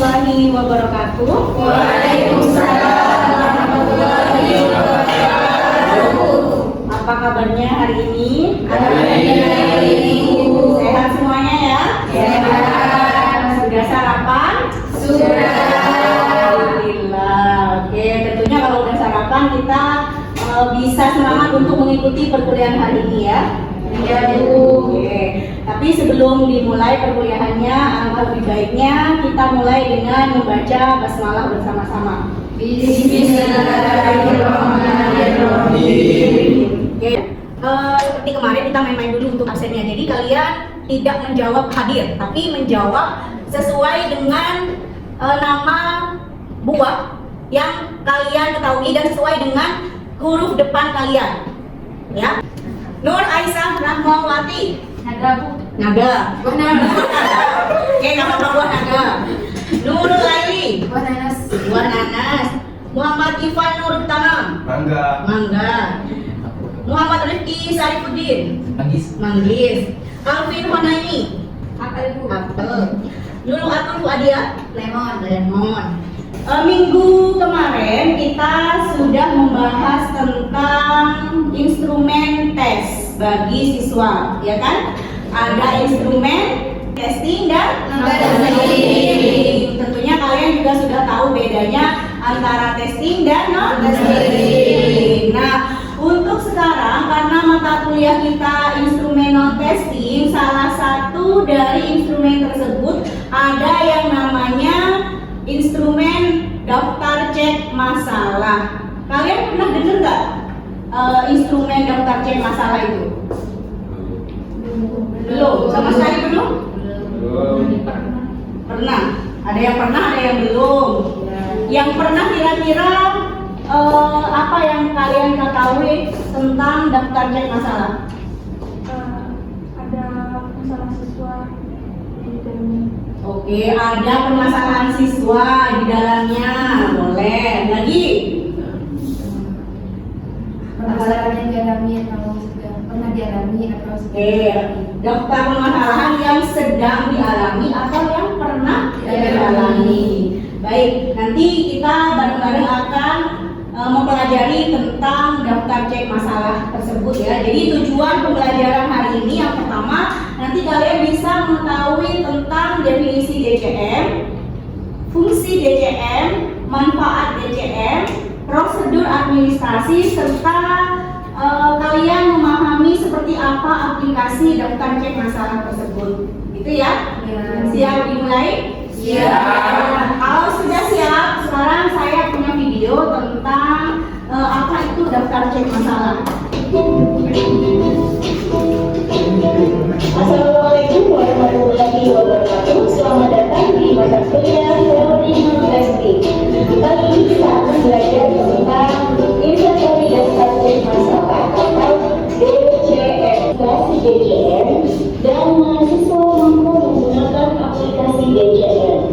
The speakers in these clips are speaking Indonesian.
warahmatullahi wabarakatuh. Waalaikumsalam warahmatullahi wabarakatuh. Apa kabarnya hari ini? Alhamdulillah hari ini. Sehat semuanya ya? Sehat. Sudah sarapan? Sudah. Alhamdulillah. Oke, tentunya kalau udah sarapan kita bisa semangat untuk mengikuti perkuliahan hari ini ya. Iya, Bu. Oke. Tapi sebelum dimulai perkuliahannya, alangkah lebih baiknya kita mulai dengan membaca basmalah bersama-sama. Bismillahirrahmanirrahim. Oke. Seperti kemarin kita main-main dulu untuk absennya. Jadi kalian tidak menjawab hadir, tapi menjawab sesuai dengan nama buah yang kalian ketahui dan sesuai dengan huruf depan kalian. Ya. Nur Aisyah Rahmawati. Naga, Bu. Naga. Buah nanas. Oke, nama buah naga. Nurul Laili. Buah nanas. Buah nanas. Muhammad Ivan Nur Tanam. Mangga. Mangga. Muhammad Rifki Sarifuddin. Manggis. Manggis. Alvin Honaini. Apel, Bu. Apel. Nurul Atul Adia. Lemon. Lemon. Minggu kemarin kita sudah membahas tentang instrumen tes bagi siswa, ya kan? Ada instrumen testing dan non-testing. Tentunya kalian juga sudah tahu bedanya antara testing dan non-testing. Nah, untuk sekarang karena mata kuliah kita instrumen non-testing, salah satu dari instrumen tersebut ada yang namanya instrumen daftar cek masalah. Kalian pernah dengar nggak instrumen daftar cek masalah itu? Belum, sama sekali belum? Pernah. Ada yang pernah, ada yang belum. Yang pernah kira-kira apa yang kalian ketahui tentang daftar cek masalah? Ada masalah siswa di dalamnya. Oke, ada permasalahan siswa di dalamnya. Boleh. Lagi? Permasalahan yang dialami atau sudah pernah dialami atau sudah Oke, daftar permasalahan yang sedang dialami atau yang pernah dialami. Baik, nanti kita bareng-bareng akan mempelajari tentang daftar cek masalah tersebut ya. Jadi tujuan pembelajaran hari ini yang pertama, nanti kalian bisa mengetahui tentang definisi DCM, fungsi DCM, manfaat DCM, prosedur administrasi, serta kalian memahami seperti apa aplikasi daftar cek masalah tersebut. Itu ya? Siap dimulai? Siap. Kalau sudah siap, sekarang saya punya video tentang apa itu daftar cek masalah. Assalamualaikum warahmatullahi wabarakatuh. Selamat datang di mata kuliah teori non-testing. Kali ini kita akan belajar tentang inventory daftar cek masalah atau DCM. Aplikasi DCM dan mahasiswa mampu menggunakan aplikasi DCM.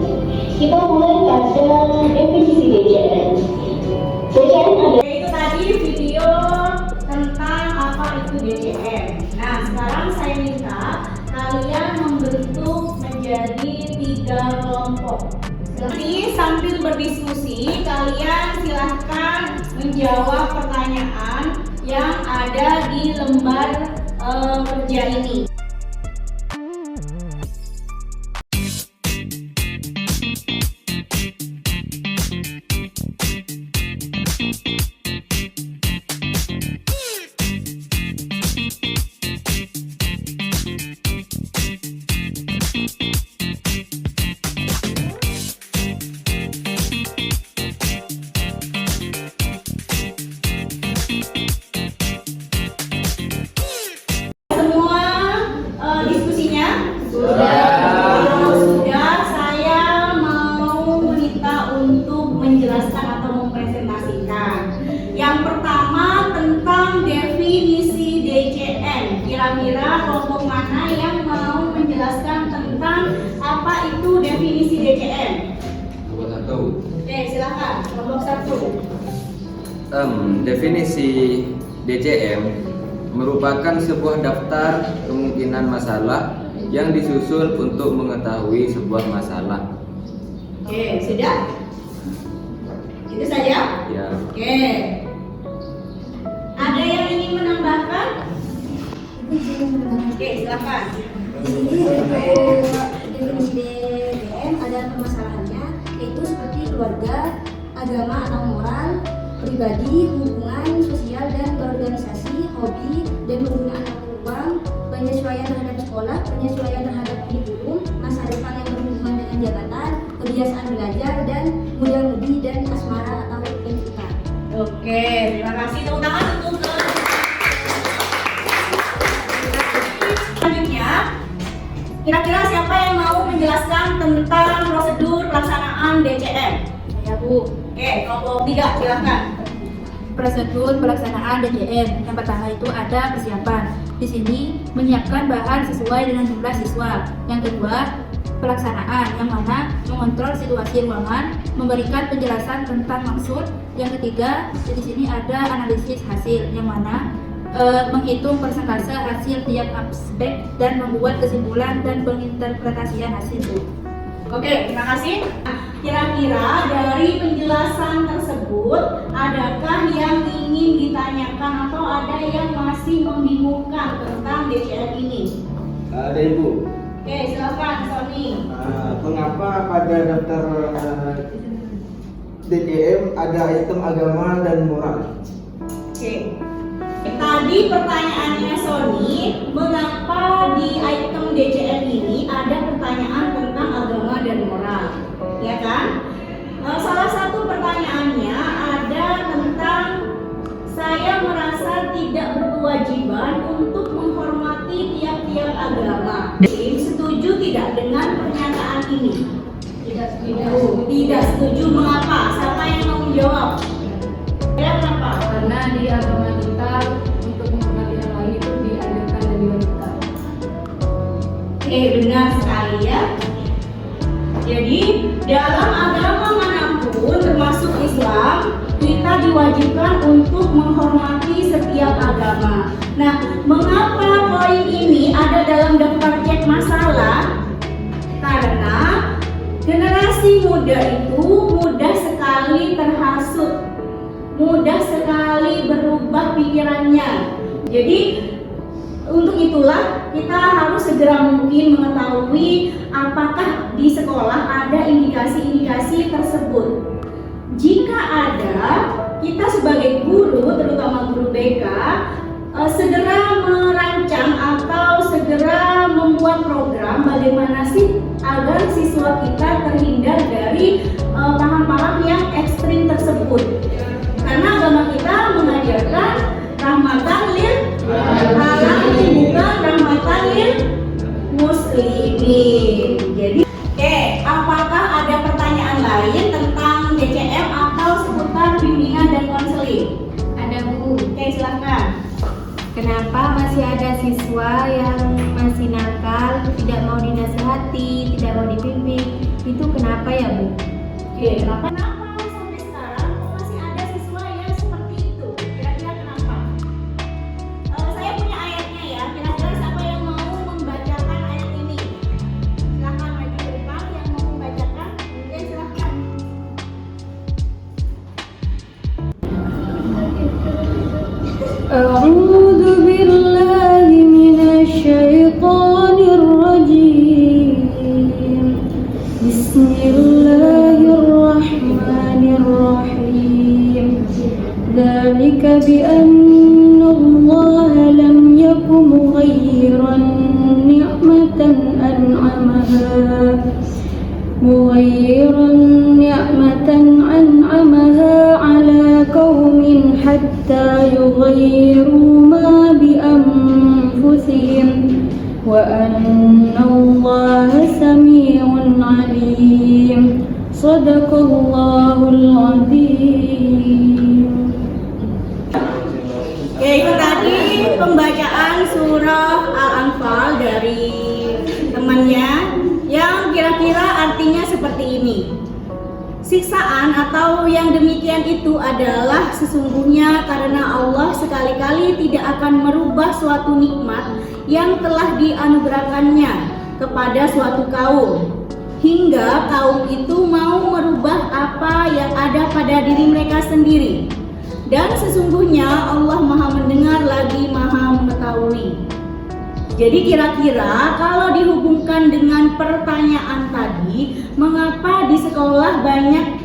Kita mulai pada definisi DCM. DCM ada. Itu tadi video tentang apa itu DCM. Nah, sekarang saya minta kalian membentuk menjadi 3 kelompok. Nanti sambil berdiskusi, kalian silahkan menjawab pertanyaan yang ada di lembar kerja ini. Kira-kira kelompok mana yang mau menjelaskan tentang apa itu definisi DCM? Kelompok 1. Oke, silakan. Kelompok 1. Definisi DCM merupakan sebuah daftar kemungkinan masalah yang disusun untuk mengetahui sebuah masalah. Oke, sudah? Itu saja? Ya. Oke. Ada yang ingin menambahkan? Oke, silakan. Di sini untuk definisi DJM ada permasalahannya, yaitu seperti keluarga, agama atau moral, pribadi, hubungan sosial dan berorganisasi, hobi, dan penggunaan waktu luang, penyesuaian terhadap sekolah, penyesuaian terhadap kurikulum, masa depan yang berhubungan dengan jabatan, kebiasaan belajar, dan muda-mudi dan asmara atau pencinta. Oke, terima kasih. Tepuk tangan untuk selanjutnya. Kira-kira siapa yang mau menjelaskan tentang prosedur pelaksanaan DCM? Ya Bu, Oke, kelompok 3, silakan. prosedur pelaksanaan DJM yang pertama itu ada persiapan. Di sini menyiapkan bahan sesuai dengan jumlah siswa. Yang kedua, pelaksanaan yang mana mengontrol situasi ruangan, memberikan penjelasan tentang maksud. Yang ketiga, di sini ada analisis hasil yang mana menghitung persentase hasil tiap aspek dan membuat kesimpulan dan penginterpretasian hasil. Oke, terima kasih. Kira-kira dari penjelasan tersebut, adakah yang ingin ditanyakan atau ada yang masih membingungkan tentang DCM ini? Ada Ibu. Oke, silakan Sony. Mengapa pada daftar DJM ada item agama dan moral? Oke. Tadi pertanyaannya Sony, mengapa di item DCM ini ada pertanyaan tentang agama dan moral, ya kan? Salah satu pertanyaannya ada tentang saya merasa tidak berkewajiban untuk menghormati tiap-tiap agama. Setuju tidak dengan pernyataan ini? Tidak Tidak setuju. Mengapa? Siapa yang mau menjawab? Ya, kenapa? Karena di agama kita untuk menghormati yang lain itu diajarkan dan diwajibkan. Oke, benar sekali ya. Jadi dalam agama manapun termasuk Islam, kita diwajibkan untuk menghormati setiap agama. Nah, mengapa poin ini ada dalam daftar cek masalah? Karena generasi muda itu mudah sekali terhasut, mudah sekali berubah pikirannya. Jadi untuk itulah kita harus segera mungkin mengetahui apakah di sekolah ada indikasi-indikasi tersebut. Jika ada, kita sebagai guru, terutama guru BK, segera merancang atau segera membuat program bagaimana sih agar siswa kita terhindar dari paham-paham yang ekstrim tersebut. Karena agama kita mengajarkan rahmatan lil alamin, bukan rahmatan lil muslimin. Jadi, apakah ada pertanyaan lain tentang DCM atau seputar bimbingan dan konseling? Ada Bu. Silakan. Kenapa masih ada siswa yang masih nakal, tidak mau dinasihati, tidak mau dibimbing? Itu kenapa ya Bu? Kenapa sampai sekarang masih ada siswa yang seperti itu? Kira-kira kenapa? Saya punya ayatnya ya. Kira-kira siapa yang mau membacakan ayat ini? Silakan maju ke depan yang mau membacakan. Silakan. أعوذ بالله من الشيطان الرجيم. بسم الله الرحمن الرحيم. ذلك بأن الله لم يكن مغيرا نعمة أنعمها على قوم حتى يغيروا ما بأنفسهم وأن الله سميع عليم. صدق الله العظيم. Itu tadi pembacaan surah Al-Anfal dari temannya yang kira-kira artinya seperti ini. Siksaan atau yang demikian itu adalah sesungguhnya karena Allah sekali-kali tidak akan merubah suatu nikmat yang telah dianugerahkannya kepada suatu kaum. hingga kaum itu mau merubah apa yang ada pada diri mereka sendiri. Dan sesungguhnya Allah Maha mendengar lagi Maha mengetahui. Jadi kira-kira kalau dihubungkan dengan pertanyaan tadi, mengapa di sekolah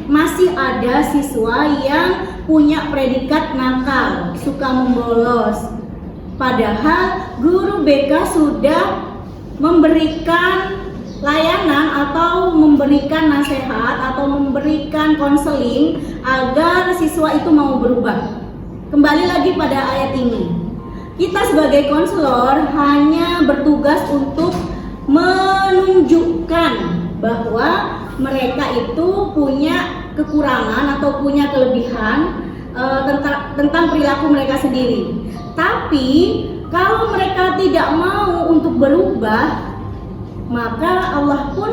masih ada siswa yang punya predikat nakal, suka membolos? Padahal guru BK sudah memberikan layanan atau memberikan nasihat atau memberikan konseling agar siswa itu mau berubah. Kembali lagi pada ayat ini, kita sebagai konselor hanya bertugas untuk menunjukkan bahwa mereka itu punya kekurangan atau punya kelebihan tentang perilaku mereka sendiri. Tapi kalau mereka tidak mau untuk berubah, maka Allah pun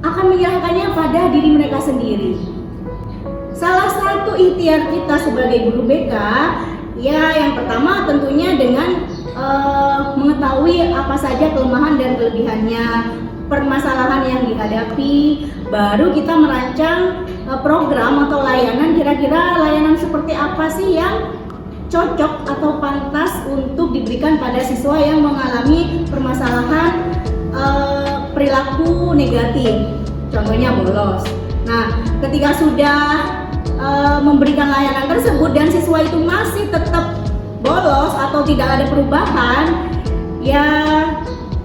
akan menyerahkannya pada diri mereka sendiri. Salah satu ikhtiar kita sebagai guru BK, ya yang pertama tentunya dengan mengetahui apa saja kelemahan dan kelebihannya, permasalahan yang dihadapi, baru kita merancang program atau layanan. Kira-kira layanan seperti apa sih yang cocok atau pantas untuk diberikan pada siswa yang mengalami permasalahan perilaku negatif, contohnya bolos. Nah, ketika sudah memberikan layanan tersebut dan siswa itu masih tetap bolos atau tidak ada perubahan, ya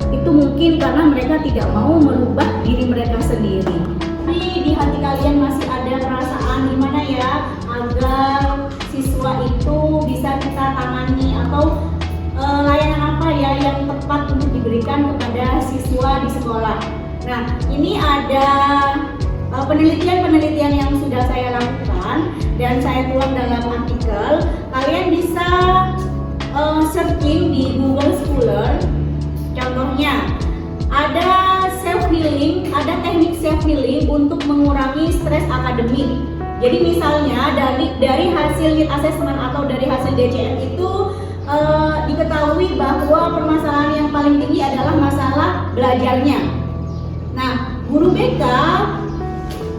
itu mungkin karena mereka tidak mau merubah diri mereka sendiri. Tapi di hati kalian masih ada perasaan gimana ya agar siswa itu bisa kita tangani, atau layanan apa ya yang tepat untuk diberikan kepada siswa di sekolah. Nah, ini ada penelitian-penelitian yang sudah saya lakukan dan saya tuang dalam artikel. Kalian bisa searching di Google Scholar. Contohnya, ada self healing, ada teknik self healing untuk mengurangi stres akademik. Jadi misalnya dari hasil need assessment atau dari hasil DCM itu diketahui bahwa permasalahan yang paling tinggi adalah masalah belajarnya. Nah, guru BK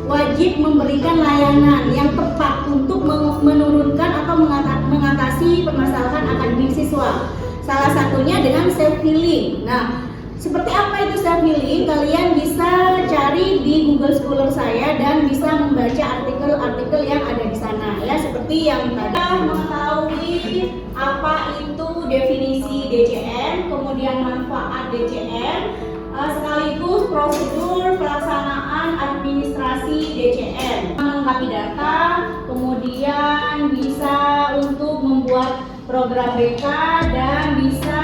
wajib memberikan layanan yang tepat untuk menurunkan atau mengatasi permasalahan akademik siswa. Salah satunya dengan self healing. Nah, seperti apa itu self healing? Kalian bisa cari di Google Scholar saya dan bisa membaca artikel-artikel yang ada di sana ya, seperti yang tadi mengetahui apa itu definisi DCM, kemudian manfaat DCM, sekaligus prosedur pelaksanaan administrasi DCM, melengkapi data, kemudian bisa untuk membuat program BK dan bisa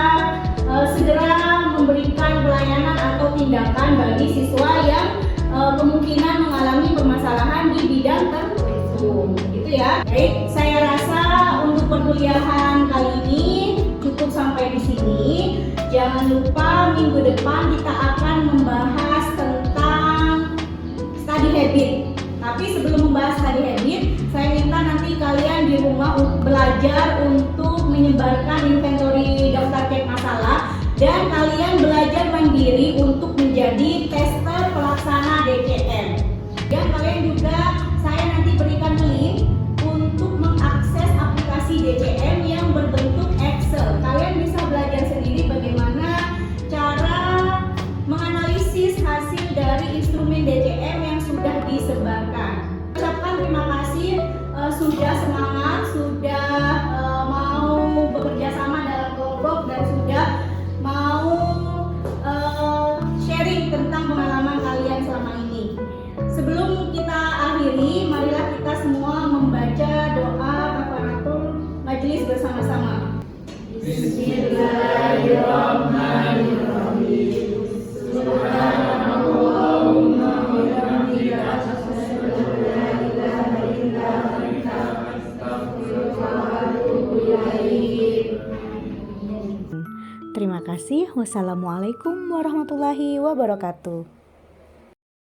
segera memberikan pelayanan atau tindakan bagi siswa yang kemungkinan mengalami permasalahan di bidang tertentu. Gitu ya. Baik, saya rasa untuk perkuliahan kali ini cukup sampai di sini. Jangan lupa minggu depan kita akan membahas tentang study habit. Tapi sebelum membahas study habit, saya minta nanti kalian di rumah belajar untuk menyebarkan inventory daftar cek masalah, dan kalian belajar mandiri untuk menjadi tester pelaksana DCM. Dan kalian juga, saya nanti berikan link untuk mengakses aplikasi DCM yang berbentuk Excel. Kalian bisa belajar sendiri bagaimana cara menganalisis hasil dari instrumen DCM yang sudah disebarkan. Ucapkan terima kasih sudah semangat, sudah mau bekerja sama dalam kelompok, dan sudah mau sharing tentang pengalaman kalian selama ini. Sebelum kita akhiri, marilah kita semua membaca doa kafaratul majelis bersama-sama. Bismillahirrahmanirrahim. Subhanallahumma wa bihamdika asyhadu an la ilaha illa anta astaghfiruka wa atubu ilaik. Terima kasih. Wassalamualaikum warahmatullahi wabarakatuh.